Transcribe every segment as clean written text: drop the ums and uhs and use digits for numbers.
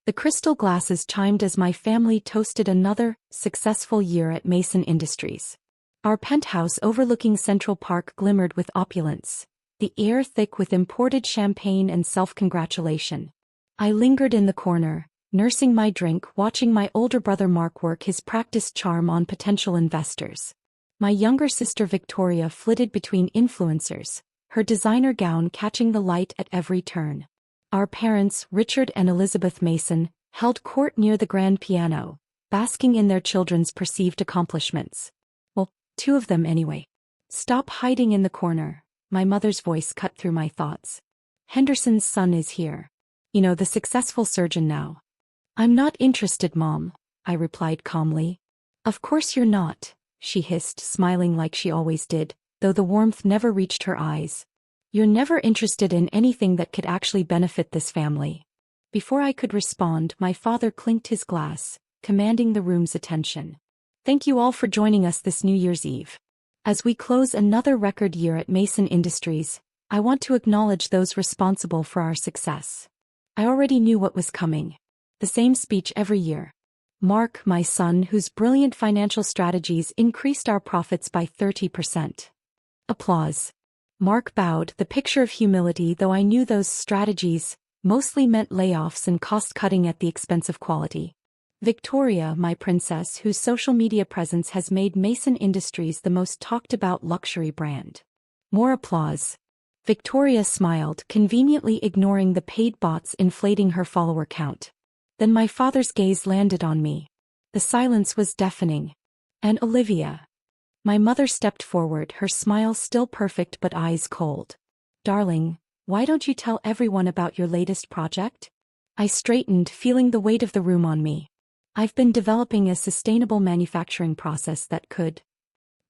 The crystal glasses chimed as my family toasted another successful year at Mason Industries. Our penthouse overlooking Central Park glimmered with opulence, the air thick with imported champagne and self-congratulation. I lingered in the corner, nursing my drink, watching my older brother Mark work his practiced charm on potential investors. My younger sister Victoria flitted between influencers, her designer gown catching the light at every turn. Our parents, Richard and Elizabeth Mason, held court near the grand piano, basking in their children's perceived accomplishments. Well, two of them anyway. Stop hiding in the corner, my mother's voice cut through my thoughts. Henderson's son is here. You know, the successful surgeon now. I'm not interested, Mom, I replied calmly. Of course you're not, she hissed, smiling like she always did, though the warmth never reached her eyes. You're never interested in anything that could actually benefit this family. Before I could respond, my father clinked his glass, commanding the room's attention. Thank you all for joining us this New Year's Eve. As we close another record year at Mason Industries, I want to acknowledge those responsible for our success. I already knew what was coming. The same speech every year. Mark, my son, whose brilliant financial strategies increased our profits by 30%. Applause. Mark bowed, the picture of humility, though I knew those strategies mostly meant layoffs and cost-cutting at the expense of quality. Victoria, my princess, whose social media presence has made Mason Industries the most talked-about luxury brand. More applause. Victoria smiled, conveniently ignoring the paid bots inflating her follower count. Then my father's gaze landed on me. The silence was deafening. And Olivia. My mother stepped forward, her smile still perfect but eyes cold. Darling, why don't you tell everyone about your latest project? I straightened, feeling the weight of the room on me. I've been developing a sustainable manufacturing process that could.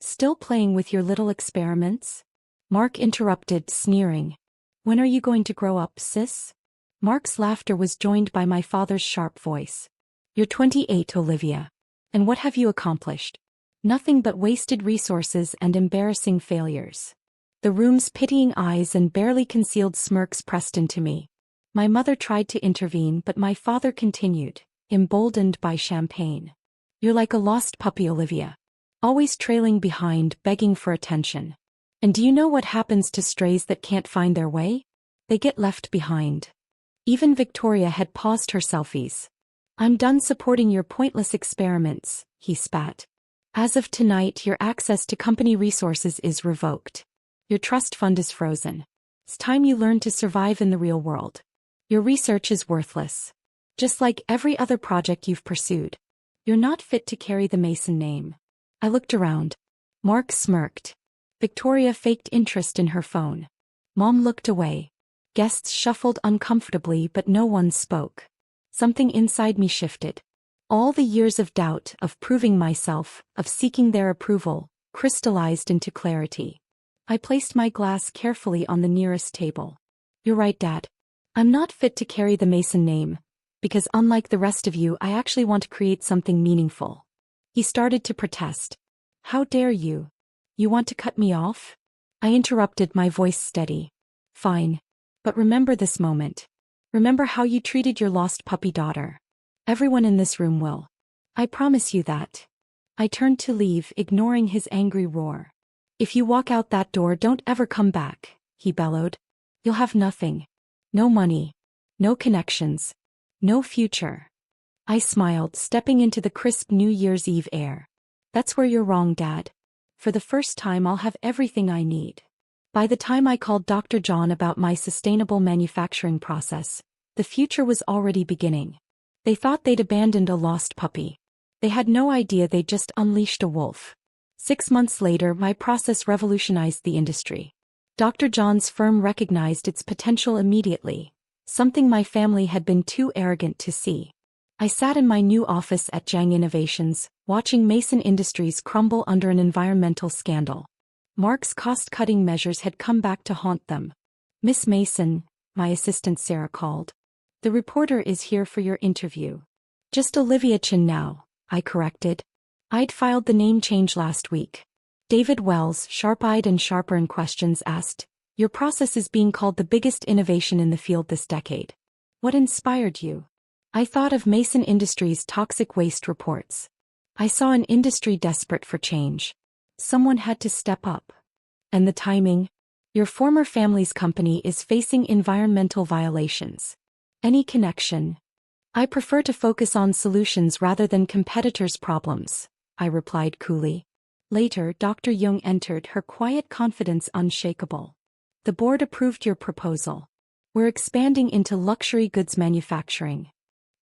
Still playing with your little experiments? Mark interrupted, sneering. When are you going to grow up, sis? Mark's laughter was joined by my father's sharp voice. You're 28, Olivia. And what have you accomplished? Nothing but wasted resources and embarrassing failures. The room's pitying eyes and barely concealed smirks pressed into me. My mother tried to intervene, but my father continued, emboldened by champagne. You're like a lost puppy, Olivia. Always trailing behind, begging for attention. And do you know what happens to strays that can't find their way? They get left behind. Even Victoria had paused her selfies. I'm done supporting your pointless experiments, he spat. As of tonight, your access to company resources is revoked. Your trust fund is frozen. It's time you learn to survive in the real world. Your research is worthless. Just like every other project you've pursued. You're not fit to carry the Mason name. I looked around. Mark smirked. Victoria faked interest in her phone. Mom looked away. Guests shuffled uncomfortably, but no one spoke. Something inside me shifted. All the years of doubt, of proving myself, of seeking their approval, crystallized into clarity. I placed my glass carefully on the nearest table. You're right, Dad. I'm not fit to carry the Mason name, because unlike the rest of you, I actually want to create something meaningful. He started to protest. How dare you? You want to cut me off? I interrupted, my voice steady. Fine. But remember this moment. Remember how you treated your lost puppy daughter. Everyone in this room will. I promise you that. I turned to leave, ignoring his angry roar. If you walk out that door, don't ever come back, he bellowed. You'll have nothing. No money. No connections. No future. I smiled, stepping into the crisp New Year's Eve air. That's where you're wrong, Dad. For the first time, I'll have everything I need. By the time I called Dr. John about my sustainable manufacturing process, the future was already beginning. They thought they'd abandoned a lost puppy. They had no idea they'd just unleashed a wolf. 6 months later, my process revolutionized the industry. Dr. John's firm recognized its potential immediately, something my family had been too arrogant to see. I sat in my new office at Jang Innovations, watching Mason Industries crumble under an environmental scandal. Mark's cost-cutting measures had come back to haunt them. Miss Mason, my assistant Sarah called. The reporter is here for your interview. Just Olivia Chin now, I corrected. I'd filed the name change last week. David Wells, sharp-eyed and sharper in questions, asked, your process is being called the biggest innovation in the field this decade. What inspired you? I thought of Mason Industries' toxic waste reports. I saw an industry desperate for change. Someone had to step up. And the timing? Your former family's company is facing environmental violations. Any connection? I prefer to focus on solutions rather than competitors' problems, I replied coolly. Later, Dr. Jung entered, her quiet confidence unshakable. The board approved your proposal. We're expanding into luxury goods manufacturing.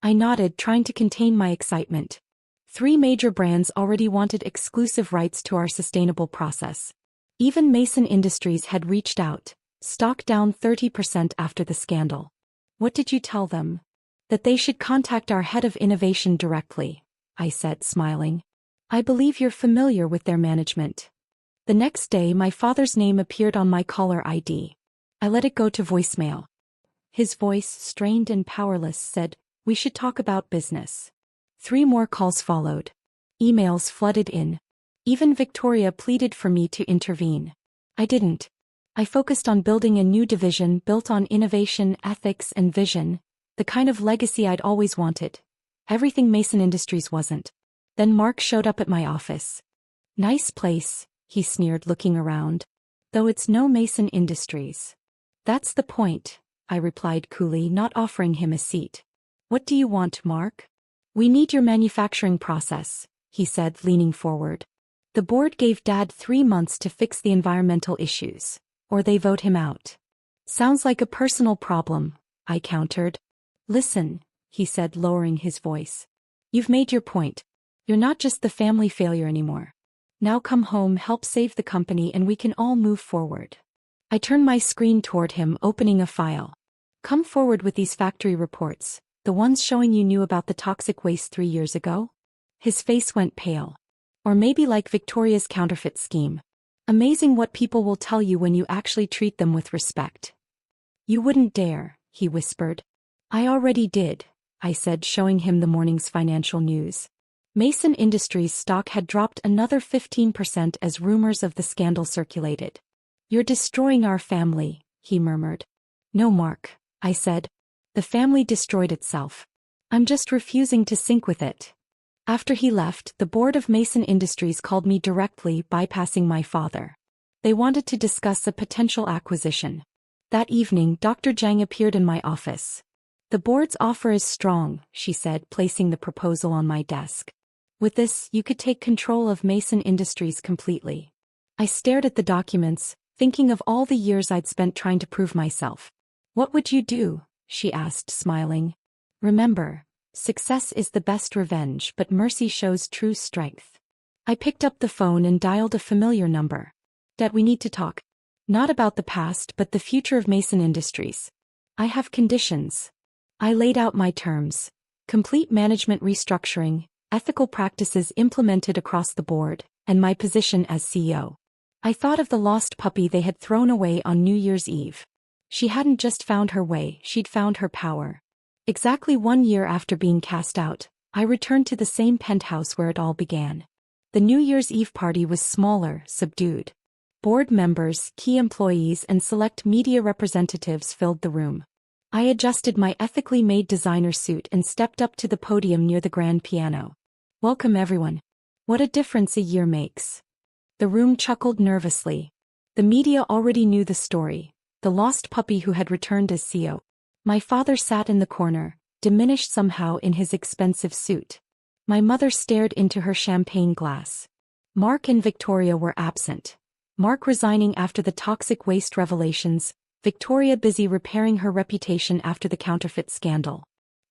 I nodded, trying to contain my excitement. 3 major brands already wanted exclusive rights to our sustainable process. Even Mason Industries had reached out, stock down 30% after the scandal. What did you tell them? That they should contact our head of innovation directly, I said, smiling. I believe you're familiar with their management. The next day, my father's name appeared on my caller ID. I let it go to voicemail. His voice, strained and powerless, said, "We should talk about business." 3 more calls followed. Emails flooded in. Even Victoria pleaded for me to intervene. I didn't. I focused on building a new division built on innovation, ethics, and vision, the kind of legacy I'd always wanted. Everything Mason Industries wasn't. Then Mark showed up at my office. "Nice place," he sneered, looking around. "Though it's no Mason Industries." "That's the point," I replied coolly, not offering him a seat. "What do you want, Mark?" "We need your manufacturing process," he said, leaning forward. "The board gave Dad 3 months to fix the environmental issues, or they vote him out." "Sounds like a personal problem," I countered. "Listen," he said, lowering his voice. "You've made your point. You're not just the family failure anymore. Now come home, help save the company, and we can all move forward." I turned my screen toward him, opening a file. "Come forward with these factory reports, the ones showing you knew about the toxic waste 3 years ago." His face went pale. "Or maybe like Victoria's counterfeit scheme. Amazing what people will tell you when you actually treat them with respect." "You wouldn't dare," he whispered. "I already did," I said, showing him the morning's financial news. Mason Industries' stock had dropped another 15% as rumors of the scandal circulated. "You're destroying our family," he murmured. "No, Mark," I said. "The family destroyed itself. I'm just refusing to sync with it." After he left, the board of Mason Industries called me directly, bypassing my father. They wanted to discuss a potential acquisition. That evening, Dr. Zhang appeared in my office. "The board's offer is strong," she said, placing the proposal on my desk. "With this, you could take control of Mason Industries completely." I stared at the documents, thinking of all the years I'd spent trying to prove myself. "What would you do?" she asked, smiling. "Remember, success is the best revenge, but mercy shows true strength." I picked up the phone and dialed a familiar number. "Dad, we need to talk. Not about the past, but the future of Mason Industries. I have conditions." I laid out my terms. Complete management restructuring, ethical practices implemented across the board, and my position as CEO. I thought of the lost puppy they had thrown away on New Year's Eve. She hadn't just found her way, she'd found her power. Exactly 1 year after being cast out, I returned to the same penthouse where it all began. The New Year's Eve party was smaller, subdued. Board members, key employees, and select media representatives filled the room. I adjusted my ethically made designer suit and stepped up to the podium near the grand piano. "Welcome, everyone. What a difference a year makes." The room chuckled nervously. The media already knew the story, the lost puppy who had returned as CEO. My father sat in the corner, diminished somehow in his expensive suit. My mother stared into her champagne glass. Mark and Victoria were absent. Mark resigning after the toxic waste revelations, Victoria busy repairing her reputation after the counterfeit scandal.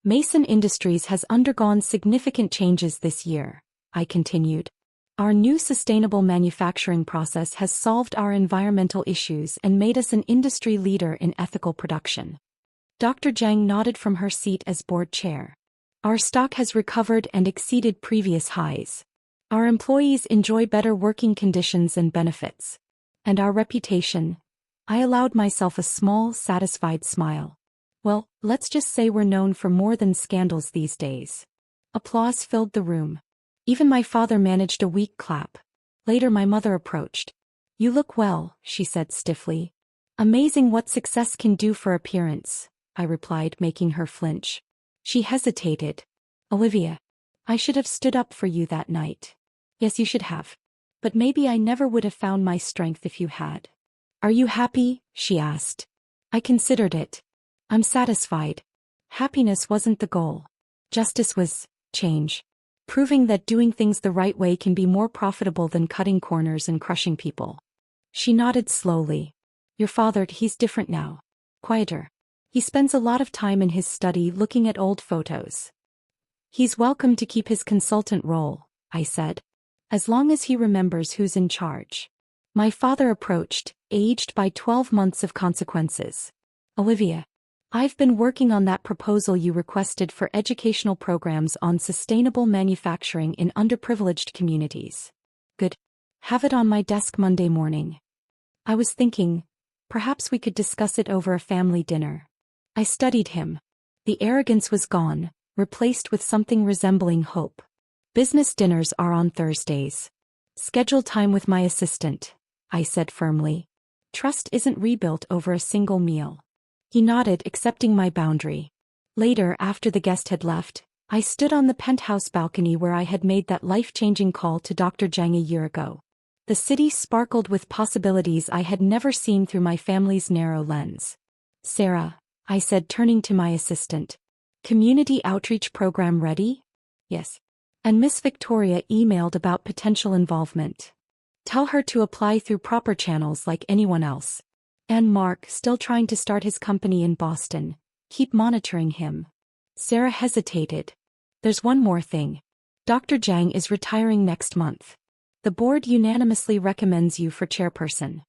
"Mason Industries has undergone significant changes this year," I continued. "Our new sustainable manufacturing process has solved our environmental issues and made us an industry leader in ethical production." Dr. Zhang nodded from her seat as board chair. "Our stock has recovered and exceeded previous highs. Our employees enjoy better working conditions and benefits. And our reputation." I allowed myself a small, satisfied smile. "Well, let's just say we're known for more than scandals these days." Applause filled the room. Even my father managed a weak clap. Later my mother approached. "You look well," she said stiffly. "Amazing what success can do for appearance," I replied, making her flinch. She hesitated. Olivia, I should have stood up for you that night. Yes, you should have. But maybe I never would have found my strength if you had. Are you happy? She asked. I considered it. I'm satisfied. Happiness wasn't the goal. Justice was change. Proving that doing things the right way can be more profitable than cutting corners and crushing people. She nodded slowly. Your father, he's different now. Quieter. He spends a lot of time in his study looking at old photos. He's welcome to keep his consultant role, I said. As long as he remembers who's in charge. My father approached, aged by 12 months of consequences. Olivia, I've been working on that proposal you requested for educational programs on sustainable manufacturing in underprivileged communities. Good. Have it on my desk Monday morning. I was thinking, perhaps we could discuss it over a family dinner. I studied him. The arrogance was gone, replaced with something resembling hope. Business dinners are on Thursdays. Schedule time with my assistant, I said firmly. Trust isn't rebuilt over a single meal. He nodded, accepting my boundary. Later, after the guest had left, I stood on the penthouse balcony where I had made that life-changing call to Dr. Zhang a year ago. The city sparkled with possibilities I had never seen through my family's narrow lens. Sarah, I said, turning to my assistant. Community outreach program ready? Yes. And Miss Victoria emailed about potential involvement. Tell her to apply through proper channels like anyone else. And Mark, still trying to start his company in Boston. Keep monitoring him. Sarah hesitated. There's one more thing. Dr. Zhang is retiring next month. The board unanimously recommends you for chairperson.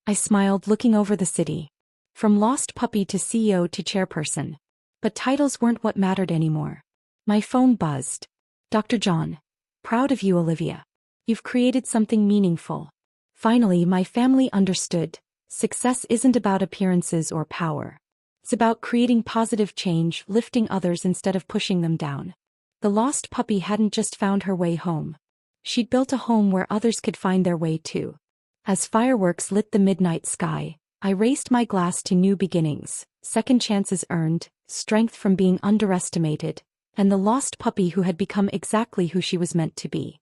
I smiled, looking over the city. From lost puppy to CEO to chairperson. But titles weren't what mattered anymore. My phone buzzed. Dr. John. Proud of you, Olivia. You've created something meaningful. Finally, my family understood. Success isn't about appearances or power. It's about creating positive change, lifting others instead of pushing them down. The lost puppy hadn't just found her way home. She'd built a home where others could find their way too. As fireworks lit the midnight sky, I raised my glass to new beginnings, second chances earned, strength from being underestimated, and the lost puppy who had become exactly who she was meant to be.